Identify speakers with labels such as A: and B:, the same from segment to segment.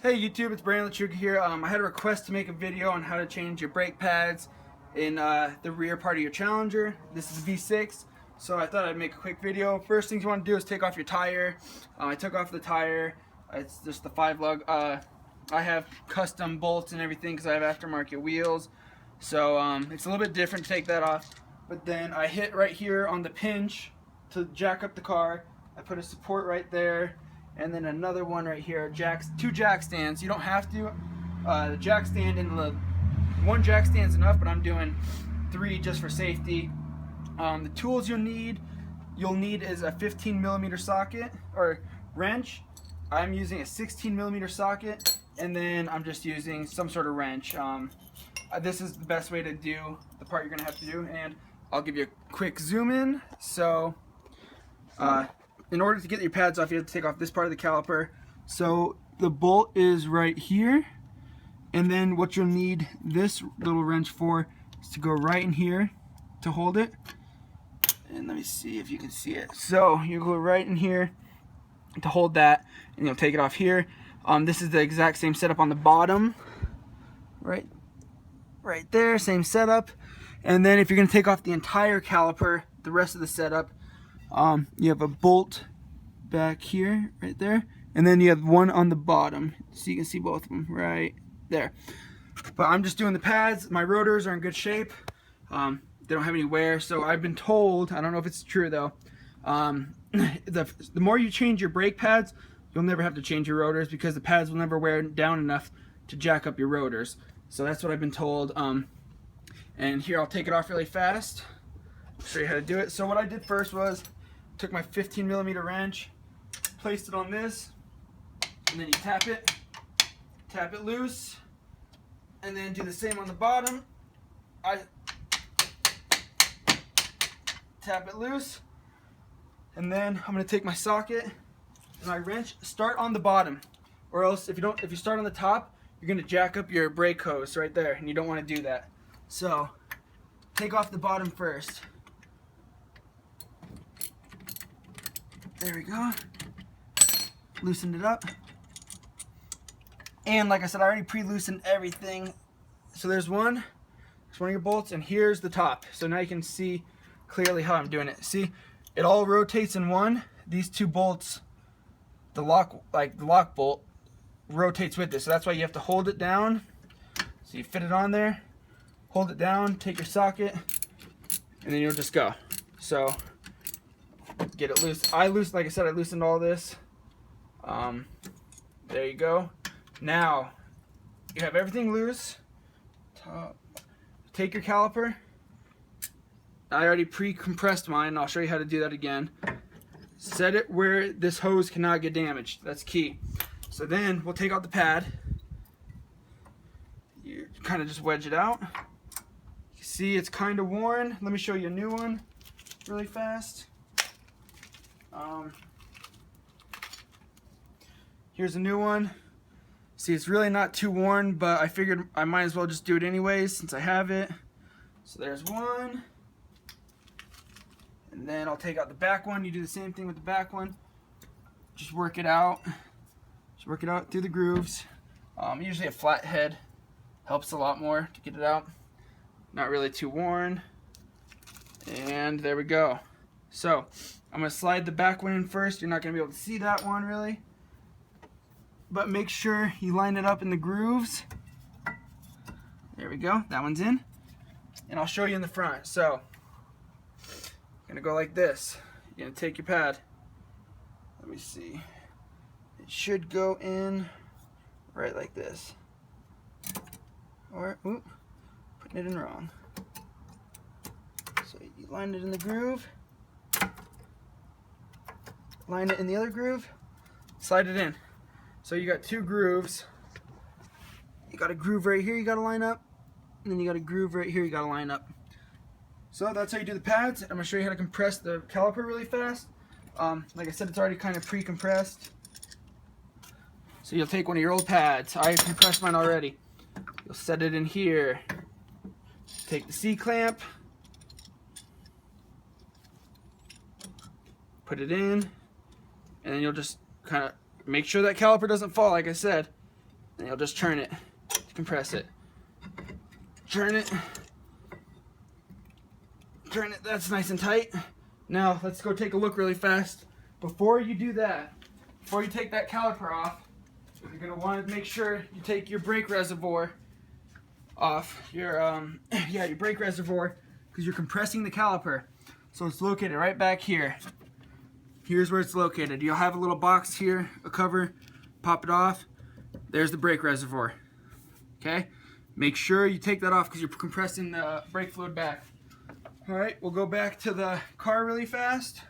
A: Hey YouTube, it's Brandon Lachuga here. I had a request to make a video on how to change your brake pads in the rear part of your Challenger. This is V6, so I thought I'd make a quick video. First thing you want to do is take off your tire. I took off the tire. It's just the 5-lug. I have custom bolts and everything because I have aftermarket wheels. So it's a little bit different to take that off. But then I hit right here on the pinch to jack up the car. I put a support right there. And then another one right here, two jack stands. You don't have to. The jack stand and the one jack stand's enough, but I'm doing 3 just for safety. The tools you'll need is a 15mm socket or wrench. I'm using a 16mm socket, and then I'm just using some sort of wrench. This is the best way to do the part you're gonna have to do, and I'll give you a quick zoom in. So. In order to get your pads off, you have to take off this part of the caliper. So the bolt is right here, and then what you'll need this little wrench for is to go right in here to hold it. And let me see if you can see it. So you go right in here to hold that, and you'll take it off here. This is the exact same setup on the bottom, right there, same setup. And then if you're going to take off the entire caliper, the rest of the setup, you have a bolt back here, right there, and then you have one on the bottom, so you can see both of them right there. But I'm just doing the pads. My rotors are in good shape. They don't have any wear, so I've been told, I don't know if it's true though, the more you change your brake pads, you'll never have to change your rotors because the pads will never wear down enough to jack up your rotors. So that's what I've been told. And here, I'll take it off really fast, show you how to do it. So what I did first was took my 15mm wrench, placed it on this, and then you tap it loose, and then do the same on the bottom. I tap it loose, and then I'm going to take my socket and my wrench, start on the bottom, or else if you start on the top, you're going to jack up your brake hose right there, and you don't want to do that. So take off the bottom first. There we go. Loosened it up. And like I said, I already pre-loosened everything. So there's one of your bolts, and here's the top. So now you can see clearly how I'm doing it. See, it all rotates in one. These 2 bolts, the lock bolt rotates with this. So that's why you have to hold it down. So you fit it on there, hold it down, take your socket, and then you'll just go. So get it loose. Like I said, I loosened all this. There you go. Now you have everything loose. Take your caliper. I already pre-compressed mine. I'll show you how to do that again. Set it where this hose cannot get damaged. That's key. So then we'll take out the pad. You kind of just wedge it out. You see it's kind of worn. Let me show you a new one really fast. Here's a new one. See, it's really not too worn, but I figured I might as well just do it anyways since I have it. So there's one. And then I'll take out the back one. You do the same thing with the back one. Just work it out. Just work it out through the grooves. Usually a flat head helps a lot more to get it out. Not really too worn. And there we go. So I'm going to slide the back one in first. You're not going to be able to see that one really. But make sure you line it up in the grooves. There we go. That one's in. And I'll show you in the front. So I'm going to go like this. You're going to take your pad. Let me see. It should go in right like this. Or, oop, putting it in wrong. So you line it in the groove. Line it in the other groove, slide it in. So you got 2 grooves. You got a groove right here you got to line up, and then you got a groove right here you got to line up. So that's how you do the pads. I'm going to show you how to compress the caliper really fast. Like I said, it's already kind of pre-compressed. So you'll take one of your old pads. I compressed mine already. You'll set it in here. Take the C-clamp, put it in, and then you'll just kind of make sure that caliper doesn't fall, like I said. and you'll just turn it, compress it. Turn it. Turn it. That's nice and tight. Now let's go take a look really fast. Before you do that, before you take that caliper off, you're gonna want to make sure you take your brake reservoir off. Your your brake reservoir, because you're compressing the caliper. So it's located right back here. Here's where it's located. You'll have a little box here, a cover. Pop it off. There's the brake reservoir. Okay. Make sure you take that off because you're compressing the brake fluid back. Alright, we'll go back to the car really fast.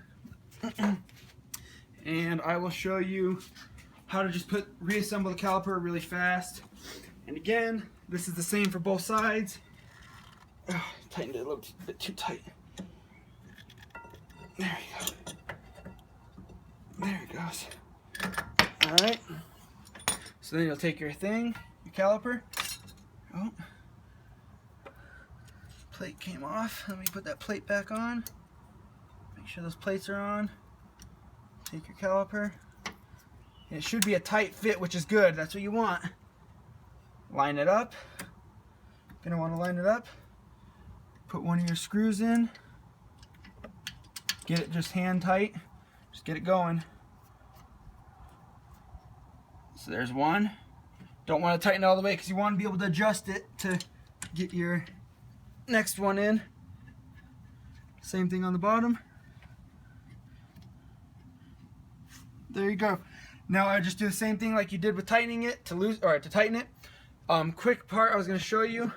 A: And I will show you how to just reassemble the caliper really fast. And again, this is the same for both sides. Tightened it a little bit too tight. There you go. There it goes. Alright. So then you'll take your thing, your caliper. Oh, plate came off. Let me put that plate back on. Make sure those plates are on. Take your caliper. And it should be a tight fit, which is good. That's what you want. Line it up. Gonna want to line it up. Put one of your screws in. Get it just hand tight. Just get it going. So there's one. Don't want to tighten it all the way because you want to be able to adjust it to get your next one in. Same thing on the bottom. There you go. Now I just do the same thing like you did with tightening it to tighten it. Quick part I was going to show you.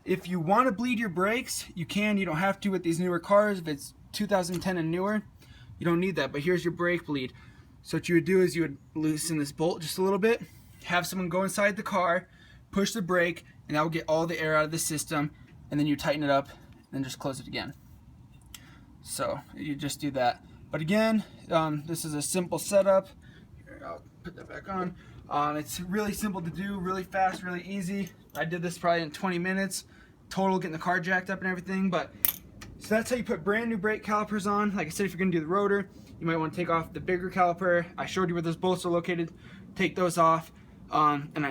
A: If you want to bleed your brakes, you can. You don't have to with these newer cars. If it's 2010 and newer, you don't need that. But here's your brake bleed. So what you would do is you would loosen this bolt just a little bit. Have someone go inside the car, push the brake, and that will get all the air out of the system, and then you tighten it up and just close it again. So you just do that. But again, this is a simple setup. Here, I'll put that back on. It's really simple to do, really fast, really easy. I did this probably in 20 minutes total, getting the car jacked up and everything. But so that's how you put brand new brake calipers on. Like I said, if you're going to do the rotor, you might want to take off the bigger caliper. I showed you where those bolts are located. Take those off.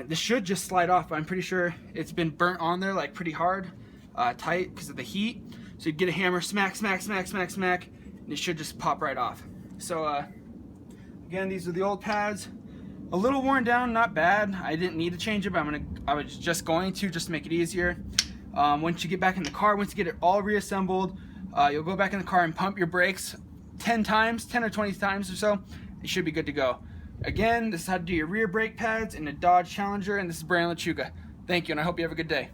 A: This should just slide off, but I'm pretty sure it's been burnt on there like pretty hard, tight because of the heat. So you get a hammer, smack, smack, smack, smack, smack, and it should just pop right off. So again, these are the old pads. A little worn down, not bad. I didn't need to change it, but I was just going to just make it easier. Once you get back in the car, once you get it all reassembled, you'll go back in the car and pump your brakes 10 or 20 times or so. You should be good to go. Again, this is how to do your rear brake pads in a Dodge Challenger, and this is Brian Lechuga. Thank you, and I hope you have a good day.